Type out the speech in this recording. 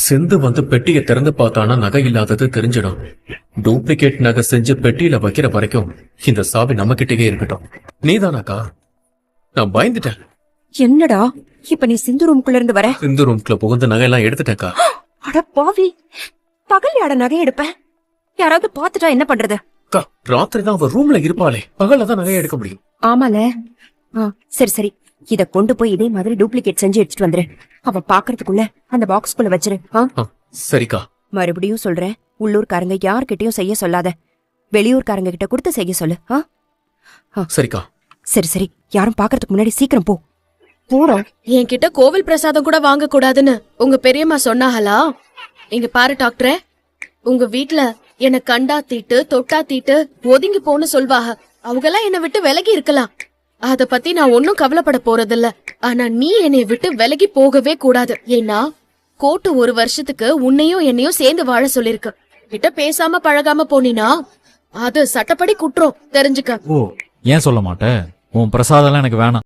சிந்து வந்து பெட்டியை திறந்து பார்த்தானா நகை இல்லாதது தெரிஞ்சிடும். டூப்ளிகேட் நகை செஞ்சு பெட்டியில வைக்கிற வரைக்கும் இந்த சாவி நம்ம கிட்டே இருக்கட்டும். நீதானாக்கா? நான் பயந்துட்டேன். என்னடா இப்ப நீ சிந்து ரூம்குள்ள இருந்து வர? சிந்து ரூம்குள்ள புகுந்த நகையெல்லாம் எடுத்துட்டேக்கா. அட பாவி, பகல்லையாட நகை எடுப்பேன். யாராவது பாத்துட்டா என்ன பண்றது? அக்கா, ராத்திரி தான் அவ ரூம்ல இருப்பாளே, பகல்ல தான் நகையை எடுக்க முடியும். ஆமால. சரி சரி, இத கொண்டு போய் இதே மாதிரி டூப்ளிகேட் செஞ்சு எடுத்துட்டு வந்துரு. அவ பாக்குறதுக்குள்ள அந்த பாக்ஸ்குள்ள வச்சிரு. சரிக்கா. மறுபடியும் சொல்றேன், உள்ளூர்காரங்க யார்கிட்டயும் செய்ய சொல்லாத. வெளியூர்காரங்க கிட்ட கொடுத்து செய்ய சொல்லு. சரிக்கா. சரி சரி, யாரும் பாக்குறதுக்கு முன்னாடி சீக்கிரம் போ. போறோம். என்கிட்ட கோவில் பிரசாதம் கூட வாங்க கூடாதுன்னு உங்க பெரியம்மா சொன்னாங்களா? இங்க பாரு டாக்டரே, உங்க வீட்ல என்ன கண்டா தீட்டு தொட்டா தீட்டு ஒதுங்கி போன்னு சொல்வாங்க. அவங்கெல்லாம் என்னை விட்டு விலகி இருக்கலாம், அத பத்தி நான் ஒன்னும் கவலைப்பட போறதில்ல. ஆனா நீ என்னைய விட்டு விலகி போகவே கூடாது. ஏன்னா கோர்ட்டு 1 வருஷத்துக்கு உன்னையும் என்னையும் சேர்ந்து வாழ சொல்லிருக்கு. கிட்ட பேசாம பழகாம போனினா அது சட்டப்படி குற்றம், தெரிஞ்சுக்க. ஓ, ஏன் சொல்ல மாட்டேன்? உன் பிரசாதம் எல்லாம் எனக்கு வேணாம்.